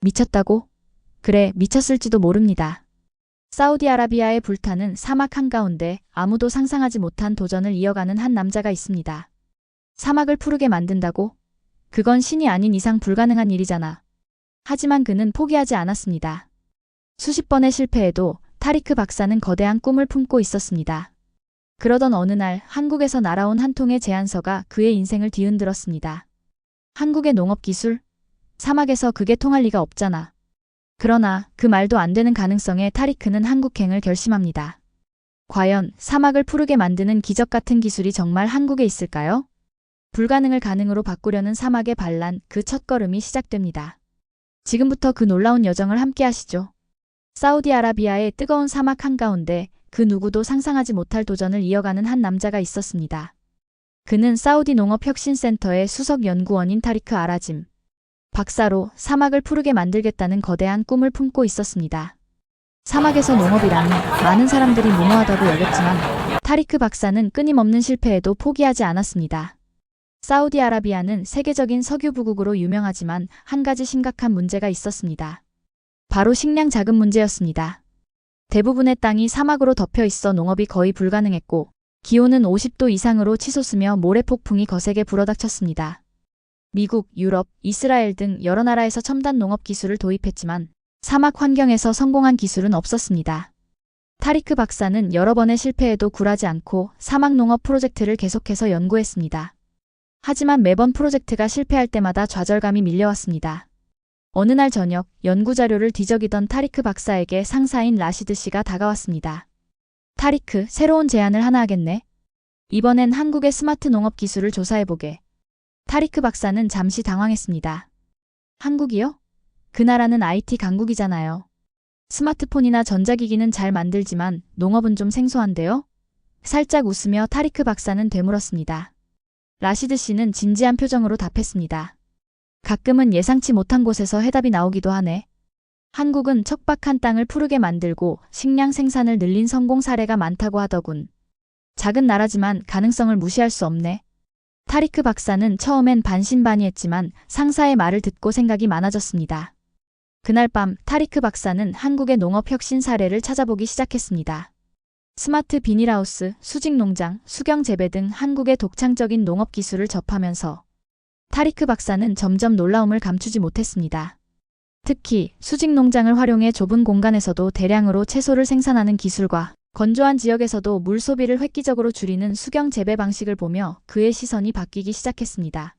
미쳤다고? 그래, 미쳤을지도 모릅니다. 사우디아라비아의 불타는 사막 한가운데 아무도 상상하지 못한 도전을 이어가는 한 남자가 있습니다. 사막을 푸르게 만든다고? 그건 신이 아닌 이상 불가능한 일이잖아. 하지만 그는 포기하지 않았습니다. 수십 번의 실패에도 타리크 박사는 거대한 꿈을 품고 있었습니다. 그러던 어느 날 한국에서 날아온 한 통의 제안서가 그의 인생을 뒤흔들었습니다. 한국의 농업기술? 사막에서 그게 통할 리가 없잖아. 그러나 그 말도 안 되는 가능성에 타리크는 한국행을 결심합니다. 과연 사막을 푸르게 만드는 기적 같은 기술이 정말 한국에 있을까요? 불가능을 가능으로 바꾸려는 사막의 반란, 그 첫걸음이 시작됩니다. 지금부터 그 놀라운 여정을 함께 하시죠. 사우디아라비아의 뜨거운 사막 한가운데 그 누구도 상상하지 못할 도전을 이어가는 한 남자가 있었습니다. 그는 사우디 농업혁신센터의 수석 연구원인 타리크 아라짐 박사로 사막을 푸르게 만들겠다는 거대한 꿈을 품고 있었습니다. 사막에서 농업이라니 많은 사람들이 무모하다고 여겼지만 타리크 박사는 끊임없는 실패에도 포기하지 않았습니다. 사우디아라비아는 세계적인 석유 부국으로 유명하지만 한 가지 심각한 문제가 있었습니다. 바로 식량 자급 문제였습니다. 대부분의 땅이 사막으로 덮여 있어 농업이 거의 불가능했고 기온은 50도 이상으로 치솟으며 모래폭풍이 거세게 불어닥쳤습니다. 미국, 유럽, 이스라엘 등 여러 나라에서 첨단 농업 기술을 도입했지만 사막 환경에서 성공한 기술은 없었습니다. 타리크 박사는 여러 번의 실패에도 굴하지 않고 사막 농업 프로젝트를 계속해서 연구했습니다. 하지만 매번 프로젝트가 실패할 때마다 좌절감이 밀려왔습니다. 어느 날 저녁 연구 자료를 뒤적이던 타리크 박사에게 상사인 라시드 씨가 다가왔습니다. 타리크, 새로운 제안을 하나 하겠네. 이번엔 한국의 스마트 농업 기술을 조사해보게. 타리크 박사는 잠시 당황했습니다. 한국이요? 그 나라는 IT 강국이잖아요. 스마트폰이나 전자기기는 잘 만들지만 농업은 좀 생소한데요? 살짝 웃으며 타리크 박사는 되물었습니다. 라시드 씨는 진지한 표정으로 답했습니다. 가끔은 예상치 못한 곳에서 해답이 나오기도 하네. 한국은 척박한 땅을 푸르게 만들고 식량 생산을 늘린 성공 사례가 많다고 하더군. 작은 나라지만 가능성을 무시할 수 없네. 타리크 박사는 처음엔 반신반의했지만 상사의 말을 듣고 생각이 많아졌습니다. 그날 밤 타리크 박사는 한국의 농업 혁신 사례를 찾아보기 시작했습니다. 스마트 비닐하우스, 수직농장, 수경재배 등 한국의 독창적인 농업 기술을 접하면서 타리크 박사는 점점 놀라움을 감추지 못했습니다. 특히 수직농장을 활용해 좁은 공간에서도 대량으로 채소를 생산하는 기술과 건조한 지역에서도 물 소비를 획기적으로 줄이는 수경재배 방식을 보며 그의 시선이 바뀌기 시작했습니다.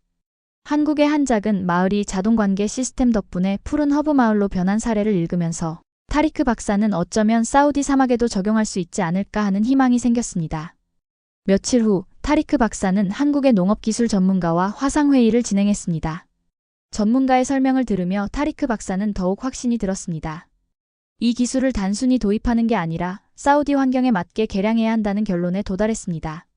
한국의 한 작은 마을이 자동관계 시스템 덕분에 푸른 허브 마을로 변한 사례를 읽으면서 타리크 박사는 어쩌면 사우디 사막에도 적용할 수 있지 않을까 하는 희망이 생겼습니다. 며칠 후 타리크 박사는 한국의 농업기술 전문가와 화상회의를 진행했습니다. 전문가의 설명을 들으며 타리크 박사는 더욱 확신이 들었습니다. 이 기술을 단순히 도입하는 게 아니라 사우디 환경에 맞게 개량해야 한다는 결론에 도달했습니다.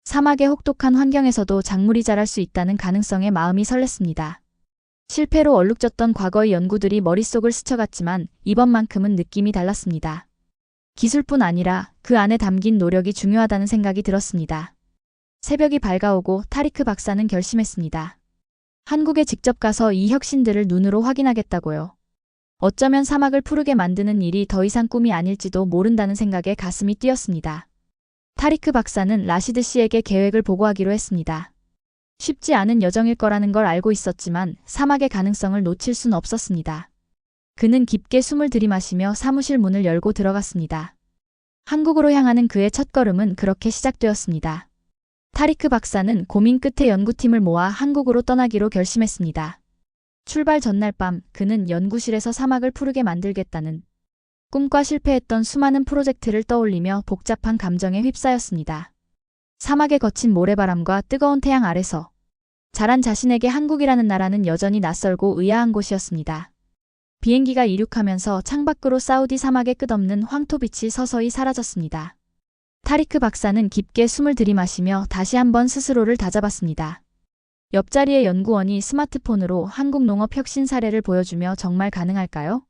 사막의 혹독한 환경에서도 작물이 자랄 수 있다는 가능성에 마음이 설렜습니다. 실패로 얼룩졌던 과거의 연구들이 머릿속을 스쳐갔지만 이번만큼은 느낌이 달랐습니다. 기술뿐 아니라 그 안에 담긴 노력이 중요하다는 생각이 들었습니다. 새벽이 밝아오고 타리크 박사는 결심했습니다. 한국에 직접 가서 이 혁신들을 눈으로 확인하겠다고요. 어쩌면 사막을 푸르게 만드는 일이 더 이상 꿈이 아닐지도 모른다는 생각에 가슴이 뛰었습니다. 타리크 박사는 라시드 씨에게 계획을 보고하기로 했습니다. 쉽지 않은 여정일 거라는 걸 알고 있었지만 사막의 가능성을 놓칠 순 없었습니다. 그는 깊게 숨을 들이마시며 사무실 문을 열고 들어갔습니다. 한국으로 향하는 그의 첫걸음은 그렇게 시작되었습니다. 타리크 박사는 고민 끝에 연구팀을 모아 한국으로 떠나기로 결심했습니다. 출발 전날 밤 그는 연구실에서 사막을 푸르게 만들겠다는 꿈과 실패했던 수많은 프로젝트를 떠올리며 복잡한 감정에 휩싸였습니다. 사막의 거친 모래바람과 뜨거운 태양 아래서 자란 자신에게 한국이라는 나라는 여전히 낯설고 의아한 곳이었습니다. 비행기가 이륙하면서 창밖으로 사우디 사막의 끝없는 황토빛이 서서히 사라졌습니다. 타리크 박사는 깊게 숨을 들이마시며 다시 한번 스스로를 다잡았습니다. 옆자리의 연구원이 스마트폰으로 한국 농업 혁신 사례를 보여주며 정말 가능할까요?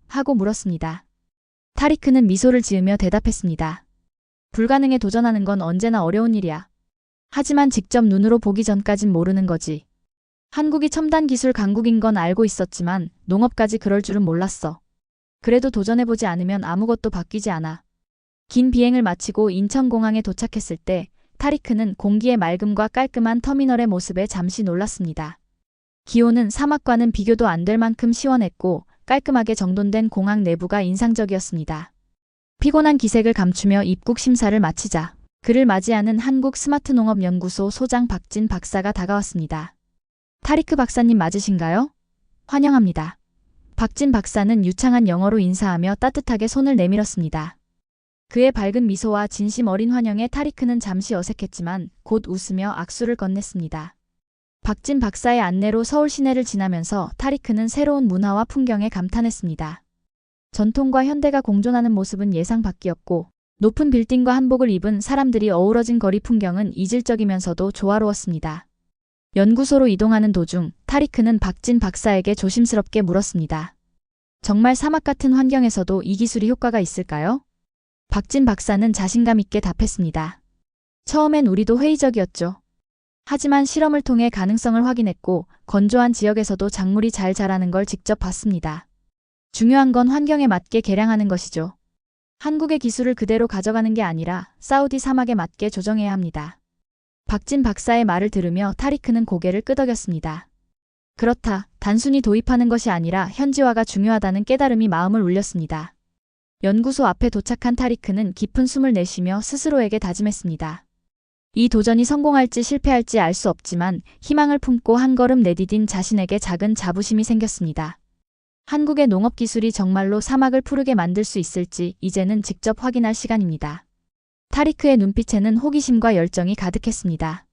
하고 물었습니다. 타리크는 미소를 지으며 대답했습니다. 불가능에 도전하는 건 언제나 어려운 일이야. 하지만 직접 눈으로 보기 전까진 모르는 거지. 한국이 첨단 기술 강국인 건 알고 있었지만 농업까지 그럴 줄은 몰랐어. 그래도 도전해보지 않으면 아무것도 바뀌지 않아. 긴 비행을 마치고 인천공항에 도착했을 때 타리크는 공기의 맑음과 깔끔한 터미널의 모습에 잠시 놀랐습니다. 기온은 사막과는 비교도 안 될 만큼 시원했고 깔끔하게 정돈된 공항 내부가 인상적이었습니다. 피곤한 기색을 감추며 입국 심사를 마치자 그를 맞이하는 한국스마트농업연구소 소장 박진 박사가 다가왔습니다. 타리크 박사님 맞으신가요? 환영합니다. 박진 박사는 유창한 영어로 인사하며 따뜻하게 손을 내밀었습니다. 그의 밝은 미소와 진심 어린 환영에 타리크는 잠시 어색했지만 곧 웃으며 악수를 건넸습니다. 박진 박사의 안내로 서울 시내를 지나면서 타리크는 새로운 문화와 풍경에 감탄했습니다. 전통과 현대가 공존하는 모습은 예상 밖이었고 높은 빌딩과 한복을 입은 사람들이 어우러진 거리 풍경은 이질적이면서도 조화로웠습니다. 연구소로 이동하는 도중 타리크는 박진 박사에게 조심스럽게 물었습니다. 정말 사막 같은 환경에서도 이 기술이 효과가 있을까요? 박진 박사는 자신감 있게 답했습니다. 처음엔 우리도 회의적이었죠. 하지만 실험을 통해 가능성을 확인했고 건조한 지역에서도 작물이 잘 자라는 걸 직접 봤습니다. 중요한 건 환경에 맞게 개량하는 것이죠. 한국의 기술을 그대로 가져가는 게 아니라 사우디 사막에 맞게 조정해야 합니다. 박진 박사의 말을 들으며 타리크는 고개를 끄덕였습니다. 그렇다, 단순히 도입하는 것이 아니라 현지화가 중요하다는 깨달음이 마음을 울렸습니다. 연구소 앞에 도착한 타리크는 깊은 숨을 내쉬며 스스로에게 다짐했습니다. 이 도전이 성공할지 실패할지 알 수 없지만 희망을 품고 한 걸음 내디딘 자신에게 작은 자부심이 생겼습니다. 한국의 농업 기술이 정말로 사막을 푸르게 만들 수 있을지 이제는 직접 확인할 시간입니다. 타리크의 눈빛에는 호기심과 열정이 가득했습니다.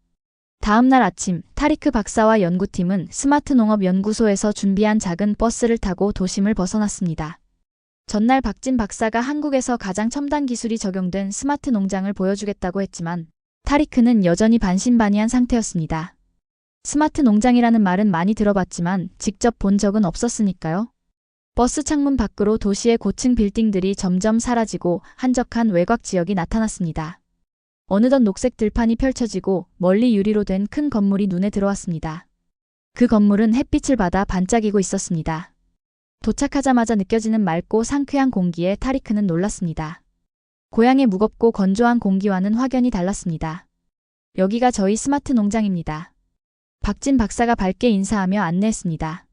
다음 날 아침 타리크 박사와 연구팀은 스마트농업연구소에서 준비한 작은 버스를 타고 도심을 벗어났습니다. 전날 박진 박사가 한국에서 가장 첨단 기술이 적용된 스마트 농장을 보여주겠다고 했지만 타리크는 여전히 반신반의한 상태였습니다. 스마트 농장이라는 말은 많이 들어봤지만 직접 본 적은 없었으니까요. 버스 창문 밖으로 도시의 고층 빌딩들이 점점 사라지고 한적한 외곽 지역이 나타났습니다. 어느덧 녹색 들판이 펼쳐지고 멀리 유리로 된 큰 건물이 눈에 들어왔습니다. 그 건물은 햇빛을 받아 반짝이고 있었습니다. 도착하자마자 느껴지는 맑고 상쾌한 공기에 타리크는 놀랐습니다. 고향의 무겁고 건조한 공기와는 확연히 달랐습니다. 여기가 저희 스마트 농장입니다. 박진 박사가 밝게 인사하며 안내했습니다.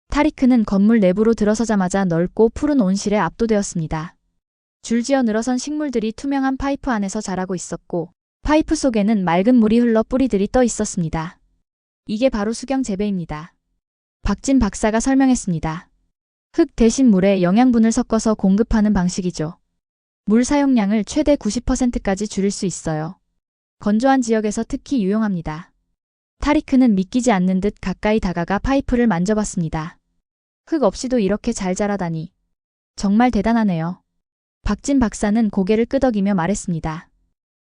타리크는 건물 내부로 들어서자마자 넓고 푸른 온실에 압도되었습니다. 줄지어 늘어선 식물들이 투명한 파이프 안에서 자라고 있었고 파이프 속에는 맑은 물이 흘러 뿌리들이 떠 있었습니다. 이게 바로 수경 재배입니다. 박진 박사가 설명했습니다. 흙 대신 물에 영양분을 섞어서 공급하는 방식이죠. 물 사용량을 최대 90%까지 줄일 수 있어요. 건조한 지역에서 특히 유용합니다. 타리크는 믿기지 않는 듯 가까이 다가가 파이프를 만져봤습니다. 흙 없이도 이렇게 잘 자라다니. 정말 대단하네요. 박진 박사는 고개를 끄덕이며 말했습니다.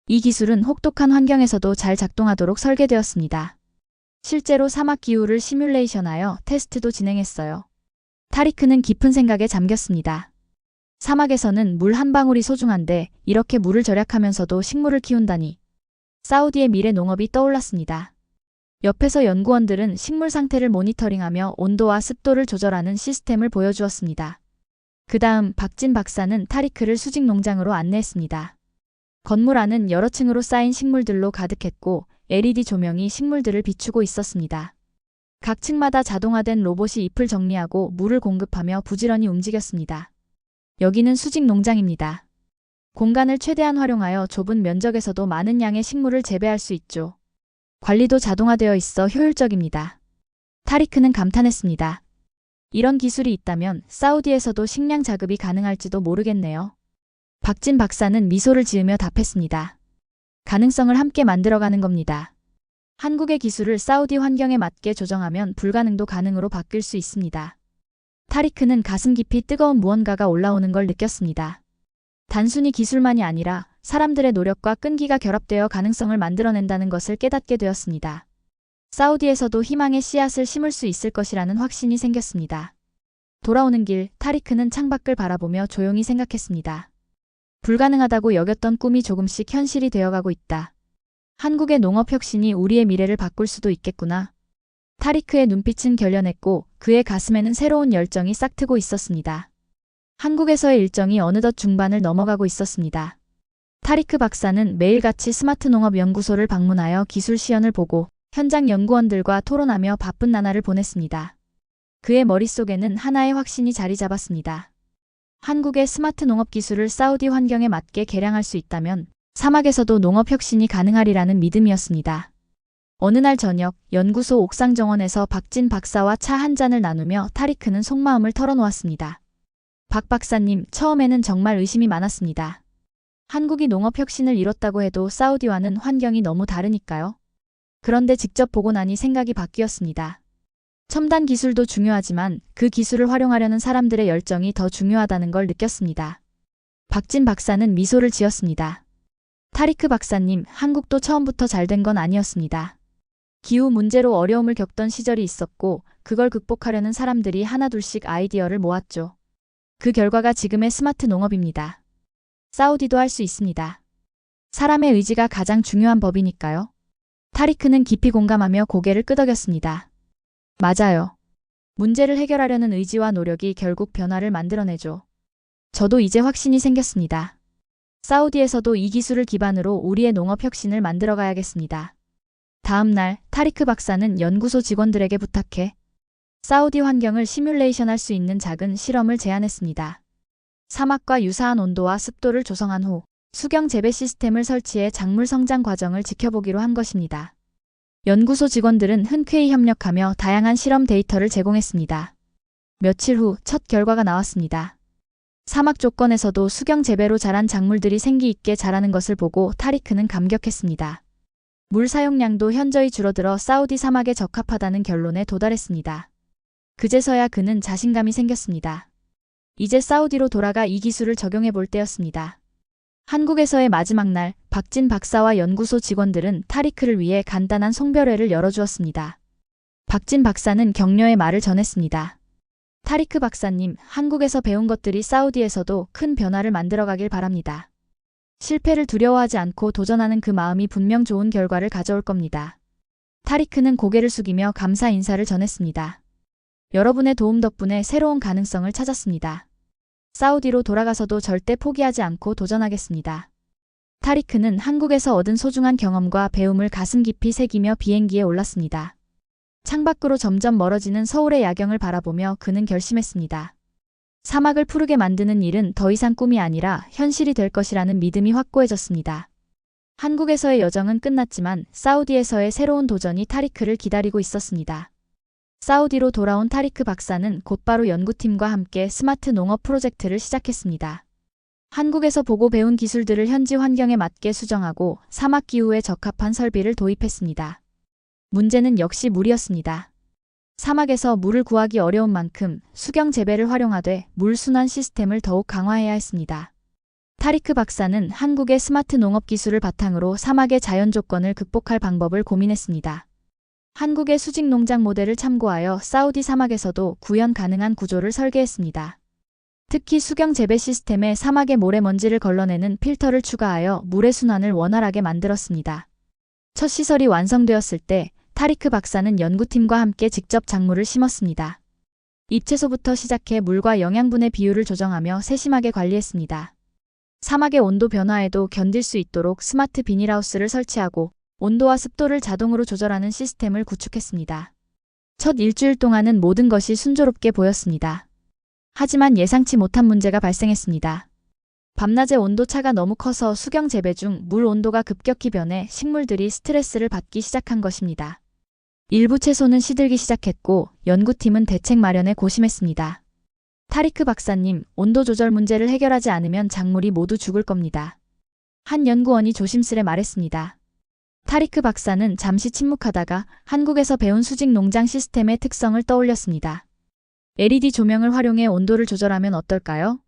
이 기술은 혹독한 환경에서도 잘 작동하도록 설계되었습니다. 실제로 사막 기후를 시뮬레이션하여 테스트도 진행했어요. 타리크는 깊은 생각에 잠겼습니다. 사막에서는 물 한 방울이 소중한데 이렇게 물을 절약하면서도 식물을 키운다니. 사우디의 미래 농업이 떠올랐습니다. 옆에서 연구원들은 식물 상태를 모니터링하며 온도와 습도를 조절하는 시스템을 보여주었습니다. 그 다음 박진 박사는 타리크를 수직 농장으로 안내했습니다. 건물 안은 여러 층으로 쌓인 식물들로 가득했고 LED 조명이 식물들을 비추고 있었습니다. 각 층마다 자동화된 로봇이 잎을 정리하고 물을 공급하며 부지런히 움직였습니다. 여기는 수직 농장입니다. 공간을 최대한 활용하여 좁은 면적에서도 많은 양의 식물을 재배할 수 있죠. 관리도 자동화되어 있어 효율적입니다. 타리크는 감탄했습니다. 이런 기술이 있다면 사우디에서도 식량 자급이 가능할지도 모르겠네요. 박진 박사는 미소를 지으며 답했습니다. 가능성을 함께 만들어가는 겁니다. 한국의 기술을 사우디 환경에 맞게 조정하면 불가능도 가능으로 바뀔 수 있습니다. 타리크는 가슴 깊이 뜨거운 무언가가 올라오는 걸 느꼈습니다. 단순히 기술만이 아니라 사람들의 노력과 끈기가 결합되어 가능성을 만들어낸다는 것을 깨닫게 되었습니다. 사우디에서도 희망의 씨앗을 심을 수 있을 것이라는 확신이 생겼습니다. 돌아오는 길, 타리크는 창밖을 바라보며 조용히 생각했습니다. 불가능하다고 여겼던 꿈이 조금씩 현실이 되어가고 있다. 한국의 농업 혁신이 우리의 미래를 바꿀 수도 있겠구나. 타리크의 눈빛은 결연했고 그의 가슴에는 새로운 열정이 싹트고 있었습니다. 한국에서의 일정이 어느덧 중반을 넘어가고 있었습니다. 타리크 박사는 매일같이 스마트 농업 연구소를 방문하여 기술 시연을 보고 현장 연구원들과 토론하며 바쁜 나날을 보냈습니다. 그의 머릿속에는 하나의 확신이 자리 잡았습니다. 한국의 스마트 농업 기술을 사우디 환경에 맞게 개량할 수 있다면 사막에서도 농업 혁신이 가능하리라는 믿음이었습니다. 어느 날 저녁 연구소 옥상 정원에서 박진 박사와 차 한 잔을 나누며 타리크는 속마음을 털어놓았습니다. 박 박사님, 처음에는 정말 의심이 많았습니다. 한국이 농업 혁신을 이뤘다고 해도 사우디와는 환경이 너무 다르니까요. 그런데 직접 보고 나니 생각이 바뀌었습니다. 첨단 기술도 중요하지만 그 기술을 활용하려는 사람들의 열정이 더 중요하다는 걸 느꼈습니다. 박진 박사는 미소를 지었습니다. 타리크 박사님, 한국도 처음부터 잘 된 건 아니었습니다. 기후 문제로 어려움을 겪던 시절이 있었고 그걸 극복하려는 사람들이 하나둘씩 아이디어를 모았죠. 그 결과가 지금의 스마트 농업입니다. 사우디도 할 수 있습니다. 사람의 의지가 가장 중요한 법이니까요. 타리크는 깊이 공감하며 고개를 끄덕였습니다. 맞아요. 문제를 해결하려는 의지와 노력이 결국 변화를 만들어내죠. 저도 이제 확신이 생겼습니다. 사우디에서도 이 기술을 기반으로 우리의 농업 혁신을 만들어가야겠습니다. 다음 날 타리크 박사는 연구소 직원들에게 부탁해 사우디 환경을 시뮬레이션할 수 있는 작은 실험을 제안했습니다. 사막과 유사한 온도와 습도를 조성한 후 수경 재배 시스템을 설치해 작물 성장 과정을 지켜보기로 한 것입니다. 연구소 직원들은 흔쾌히 협력하며 다양한 실험 데이터를 제공했습니다. 며칠 후 첫 결과가 나왔습니다. 사막 조건에서도 수경 재배로 자란 작물들이 생기 있게 자라는 것을 보고 타리크는 감격했습니다. 물 사용량도 현저히 줄어들어 사우디 사막에 적합하다는 결론에 도달했습니다. 그제서야 그는 자신감이 생겼습니다. 이제 사우디로 돌아가 이 기술을 적용해 볼 때였습니다. 한국에서의 마지막 날, 박진 박사와 연구소 직원들은 타리크를 위해 간단한 송별회를 열어주었습니다. 박진 박사는 격려의 말을 전했습니다. 타리크 박사님, 한국에서 배운 것들이 사우디에서도 큰 변화를 만들어가길 바랍니다. 실패를 두려워하지 않고 도전하는 그 마음이 분명 좋은 결과를 가져올 겁니다. 타리크는 고개를 숙이며 감사 인사를 전했습니다. 여러분의 도움 덕분에 새로운 가능성을 찾았습니다. 사우디로 돌아가서도 절대 포기하지 않고 도전하겠습니다. 타리크는 한국에서 얻은 소중한 경험과 배움을 가슴 깊이 새기며 비행기에 올랐습니다. 창밖으로 점점 멀어지는 서울의 야경을 바라보며 그는 결심했습니다. 사막을 푸르게 만드는 일은 더 이상 꿈이 아니라 현실이 될 것이라는 믿음이 확고해졌습니다. 한국에서의 여정은 끝났지만 사우디에서의 새로운 도전이 타리크를 기다리고 있었습니다. 사우디로 돌아온 타리크 박사는 곧바로 연구팀과 함께 스마트 농업 프로젝트를 시작했습니다. 한국에서 보고 배운 기술들을 현지 환경에 맞게 수정하고 사막 기후에 적합한 설비를 도입했습니다. 문제는 역시 물이었습니다. 사막에서 물을 구하기 어려운 만큼 수경 재배를 활용하되 물 순환 시스템을 더욱 강화해야 했습니다. 타리크 박사는 한국의 스마트 농업 기술을 바탕으로 사막의 자연 조건을 극복할 방법을 고민했습니다. 한국의 수직 농장 모델을 참고하여 사우디 사막에서도 구현 가능한 구조를 설계했습니다. 특히 수경 재배 시스템에 사막의 모래먼지를 걸러내는 필터를 추가하여 물의 순환을 원활하게 만들었습니다. 첫 시설이 완성되었을 때 타리크 박사는 연구팀과 함께 직접 작물을 심었습니다. 잎채소부터 시작해 물과 영양분의 비율을 조정하며 세심하게 관리했습니다. 사막의 온도 변화에도 견딜 수 있도록 스마트 비닐하우스를 설치하고 온도와 습도를 자동으로 조절하는 시스템을 구축했습니다. 첫 일주일 동안은 모든 것이 순조롭게 보였습니다. 하지만 예상치 못한 문제가 발생했습니다. 밤낮의 온도차가 너무 커서 수경 재배 중 물 온도가 급격히 변해 식물들이 스트레스를 받기 시작한 것입니다. 일부 채소는 시들기 시작했고 연구팀은 대책 마련에 고심했습니다. 타리크 박사님, 온도 조절 문제를 해결하지 않으면 작물이 모두 죽을 겁니다. 한 연구원이 조심스레 말했습니다. 타리크 박사는 잠시 침묵하다가 한국에서 배운 수직 농장 시스템의 특성을 떠올렸습니다. LED 조명을 활용해 온도를 조절하면 어떨까요?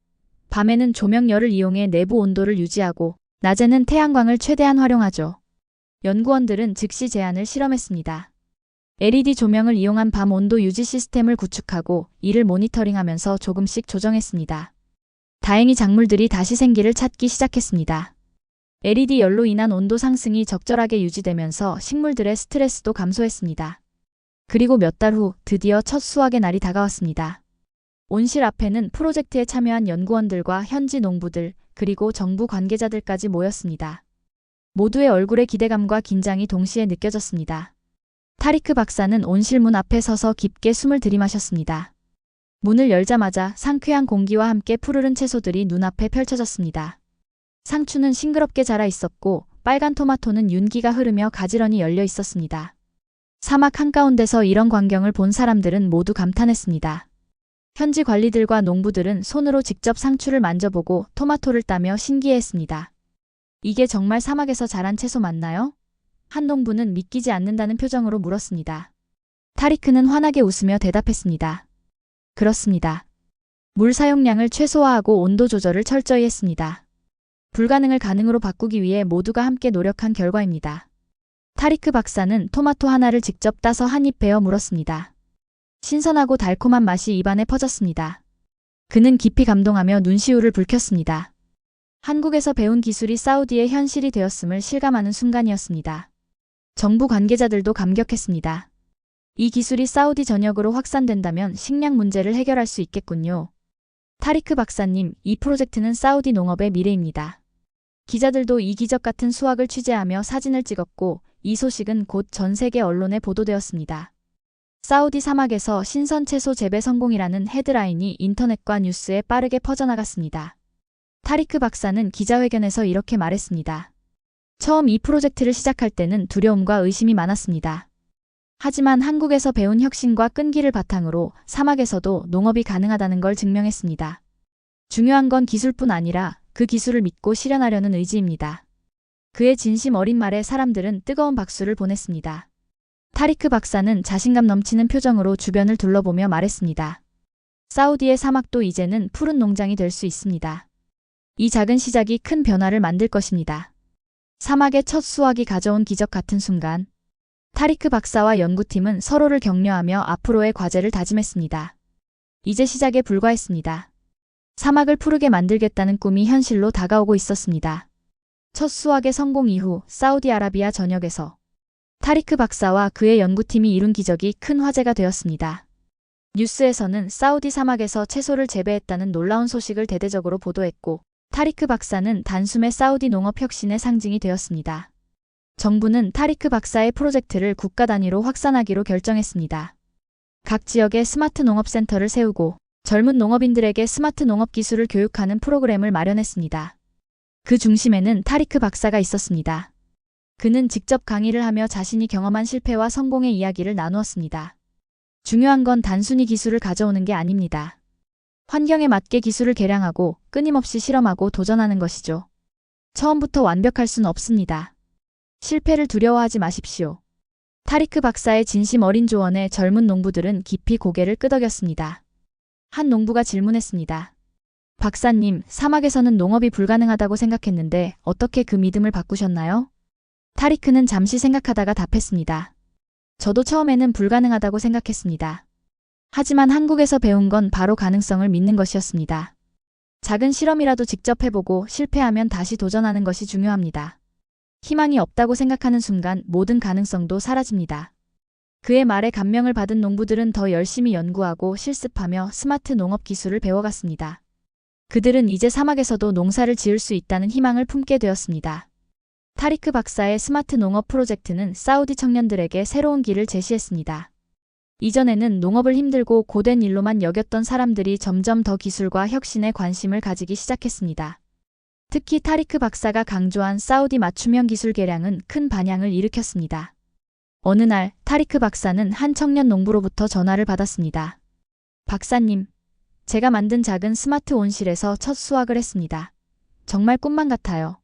밤에는 조명열을 이용해 내부 온도를 유지하고 낮에는 태양광을 최대한 활용하죠. 연구원들은 즉시 제안을 실험했습니다. LED 조명을 이용한 밤 온도 유지 시스템을 구축하고 이를 모니터링하면서 조금씩 조정했습니다. 다행히 작물들이 다시 생기를 찾기 시작했습니다. LED 열로 인한 온도 상승이 적절하게 유지되면서 식물들의 스트레스도 감소했습니다. 그리고 몇 달 후 드디어 첫 수확의 날이 다가왔습니다. 온실 앞에는 프로젝트에 참여한 연구원들과 현지 농부들, 그리고 정부 관계자들까지 모였습니다. 모두의 얼굴에 기대감과 긴장이 동시에 느껴졌습니다. 타리크 박사는 온실 문 앞에 서서 깊게 숨을 들이마셨습니다. 문을 열자마자 상쾌한 공기와 함께 푸르른 채소들이 눈앞에 펼쳐졌습니다. 상추는 싱그럽게 자라 있었고 빨간 토마토는 윤기가 흐르며 가지런히 열려 있었습니다. 사막 한가운데서 이런 광경을 본 사람들은 모두 감탄했습니다. 현지 관리들과 농부들은 손으로 직접 상추를 만져보고 토마토를 따며 신기해했습니다. 이게 정말 사막에서 자란 채소 맞나요? 한 농부는 믿기지 않는다는 표정으로 물었습니다. 타리크는 환하게 웃으며 대답했습니다. 그렇습니다. 물 사용량을 최소화하고 온도 조절을 철저히 했습니다. 불가능을 가능으로 바꾸기 위해 모두가 함께 노력한 결과입니다. 타리크 박사는 토마토 하나를 직접 따서 한 입 베어 물었습니다. 신선하고 달콤한 맛이 입안에 퍼졌습니다. 그는 깊이 감동하며 눈시울을 붉혔습니다. 한국에서 배운 기술이 사우디의 현실이 되었음을 실감하는 순간이었습니다. 정부 관계자들도 감격했습니다. 이 기술이 사우디 전역으로 확산된다면 식량 문제를 해결할 수 있겠군요. 타리크 박사님, 이 프로젝트는 사우디 농업의 미래입니다. 기자들도 이 기적 같은 수확을 취재하며 사진을 찍었고 이 소식은 곧 전 세계 언론에 보도되었습니다. 사우디 사막에서 신선 채소 재배 성공이라는 헤드라인이 인터넷과 뉴스에 빠르게 퍼져나갔습니다. 타리크 박사는 기자회견에서 이렇게 말했습니다. 처음 이 프로젝트를 시작할 때는 두려움과 의심이 많았습니다. 하지만 한국에서 배운 혁신과 끈기를 바탕으로 사막에서도 농업이 가능하다는 걸 증명했습니다. 중요한 건 기술뿐 아니라 그 기술을 믿고 실현하려는 의지입니다. 그의 진심 어린 말에 사람들은 뜨거운 박수를 보냈습니다. 타리크 박사는 자신감 넘치는 표정으로 주변을 둘러보며 말했습니다. 사우디의 사막도 이제는 푸른 농장이 될 수 있습니다. 이 작은 시작이 큰 변화를 만들 것입니다. 사막의 첫 수확이 가져온 기적 같은 순간, 타리크 박사와 연구팀은 서로를 격려하며 앞으로의 과제를 다짐했습니다. 이제 시작에 불과했습니다. 사막을 푸르게 만들겠다는 꿈이 현실로 다가오고 있었습니다. 첫 수확의 성공 이후 사우디아라비아 전역에서 타리크 박사와 그의 연구팀이 이룬 기적이 큰 화제가 되었습니다. 뉴스에서는 사우디 사막에서 채소를 재배했다는 놀라운 소식을 대대적으로 보도했고 타리크 박사는 단숨에 사우디 농업 혁신의 상징이 되었습니다. 정부는 타리크 박사의 프로젝트를 국가 단위로 확산하기로 결정했습니다. 각 지역에 스마트 농업센터를 세우고 젊은 농업인들에게 스마트 농업 기술을 교육하는 프로그램을 마련했습니다. 그 중심에는 타리크 박사가 있었습니다. 그는 직접 강의를 하며 자신이 경험한 실패와 성공의 이야기를 나누었습니다. 중요한 건 단순히 기술을 가져오는 게 아닙니다. 환경에 맞게 기술을 개량하고 끊임없이 실험하고 도전하는 것이죠. 처음부터 완벽할 순 없습니다. 실패를 두려워하지 마십시오. 타리크 박사의 진심 어린 조언에 젊은 농부들은 깊이 고개를 끄덕였습니다. 한 농부가 질문했습니다. 박사님, 사막에서는 농업이 불가능하다고 생각했는데 어떻게 그 믿음을 바꾸셨나요? 타리크는 잠시 생각하다가 답했습니다. 저도 처음에는 불가능하다고 생각했습니다. 하지만 한국에서 배운 건 바로 가능성을 믿는 것이었습니다. 작은 실험이라도 직접 해보고 실패하면 다시 도전하는 것이 중요합니다. 희망이 없다고 생각하는 순간 모든 가능성도 사라집니다. 그의 말에 감명을 받은 농부들은 더 열심히 연구하고 실습하며 스마트 농업 기술을 배워갔습니다. 그들은 이제 사막에서도 농사를 지을 수 있다는 희망을 품게 되었습니다. 타리크 박사의 스마트 농업 프로젝트는 사우디 청년들에게 새로운 길을 제시했습니다. 이전에는 농업을 힘들고 고된 일로만 여겼던 사람들이 점점 더 기술과 혁신에 관심을 가지기 시작했습니다. 특히 타리크 박사가 강조한 사우디 맞춤형 기술 개량은 큰 반향을 일으켰습니다. 어느 날 타리크 박사는 한 청년 농부로부터 전화를 받았습니다. 박사님, 제가 만든 작은 스마트 온실에서 첫 수확을 했습니다. 정말 꿈만 같아요.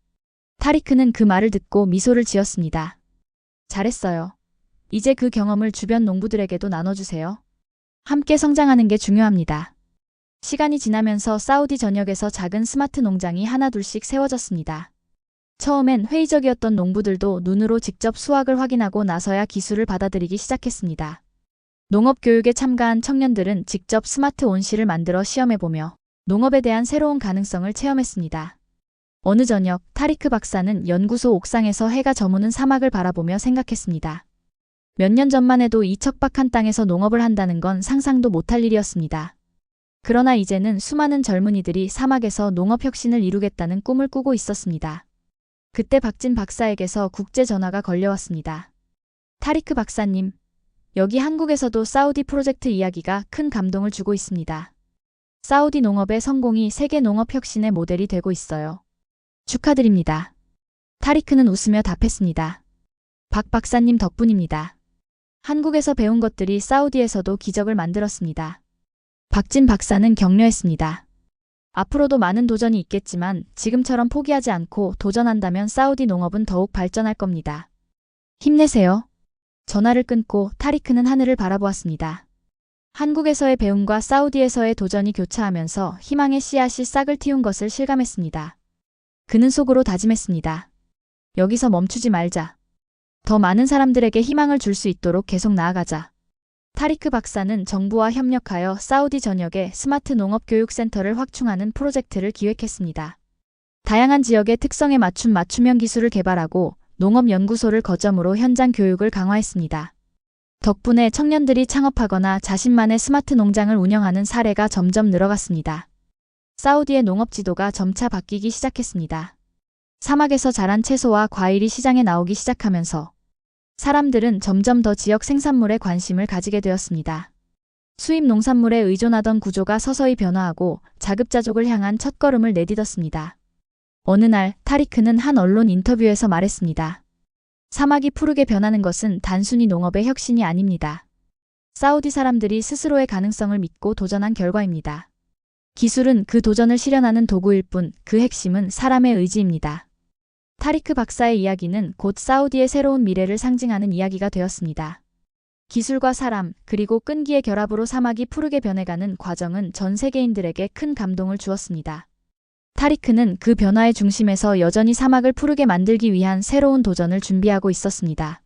타리크는 그 말을 듣고 미소를 지었습니다. 잘했어요. 이제 그 경험을 주변 농부들에게도 나눠주세요. 함께 성장하는 게 중요합니다. 시간이 지나면서 사우디 전역에서 작은 스마트 농장이 하나둘씩 세워졌습니다. 처음엔 회의적이었던 농부들도 눈으로 직접 수확을 확인하고 나서야 기술을 받아들이기 시작했습니다. 농업교육에 참가한 청년들은 직접 스마트 온실을 만들어 시험해보며 농업에 대한 새로운 가능성을 체험했습니다. 어느 저녁 타리크 박사는 연구소 옥상에서 해가 저무는 사막을 바라보며 생각했습니다. 몇 년 전만 해도 이 척박한 땅에서 농업을 한다는 건 상상도 못할 일이었습니다. 그러나 이제는 수많은 젊은이들이 사막에서 농업 혁신을 이루겠다는 꿈을 꾸고 있었습니다. 그때 박진 박사에게서 국제 전화가 걸려왔습니다. 타리크 박사님, 여기 한국에서도 사우디 프로젝트 이야기가 큰 감동을 주고 있습니다. 사우디 농업의 성공이 세계 농업 혁신의 모델이 되고 있어요. 축하드립니다. 타리크는 웃으며 답했습니다. 박 박사님 덕분입니다. 한국에서 배운 것들이 사우디에서도 기적을 만들었습니다. 박진 박사는 격려했습니다. 앞으로도 많은 도전이 있겠지만 지금처럼 포기하지 않고 도전한다면 사우디 농업은 더욱 발전할 겁니다. 힘내세요. 전화를 끊고 타리크는 하늘을 바라보았습니다. 한국에서의 배움과 사우디에서의 도전이 교차하면서 희망의 씨앗이 싹을 틔운 것을 실감했습니다. 그는 속으로 다짐했습니다. 여기서 멈추지 말자. 더 많은 사람들에게 희망을 줄 수 있도록 계속 나아가자. 타리크 박사는 정부와 협력하여 사우디 전역에 스마트 농업 교육 센터를 확충하는 프로젝트를 기획했습니다. 다양한 지역의 특성에 맞춘 맞춤형 기술을 개발하고 농업연구소를 거점으로 현장 교육을 강화했습니다. 덕분에 청년들이 창업하거나 자신만의 스마트 농장을 운영하는 사례가 점점 늘어갔습니다. 사우디의 농업 지도가 점차 바뀌기 시작했습니다. 사막에서 자란 채소와 과일이 시장에 나오기 시작하면서 사람들은 점점 더 지역 생산물에 관심을 가지게 되었습니다. 수입 농산물에 의존하던 구조가 서서히 변화하고 자급자족을 향한 첫걸음을 내딛었습니다. 어느 날 타리크는 한 언론 인터뷰에서 말했습니다. 사막이 푸르게 변하는 것은 단순히 농업의 혁신이 아닙니다. 사우디 사람들이 스스로의 가능성을 믿고 도전한 결과입니다. 기술은 그 도전을 실현하는 도구일 뿐 그 핵심은 사람의 의지입니다. 타리크 박사의 이야기는 곧 사우디의 새로운 미래를 상징하는 이야기가 되었습니다. 기술과 사람, 그리고 끈기의 결합으로 사막이 푸르게 변해가는 과정은 전 세계인들에게 큰 감동을 주었습니다. 타리크는 그 변화의 중심에서 여전히 사막을 푸르게 만들기 위한 새로운 도전을 준비하고 있었습니다.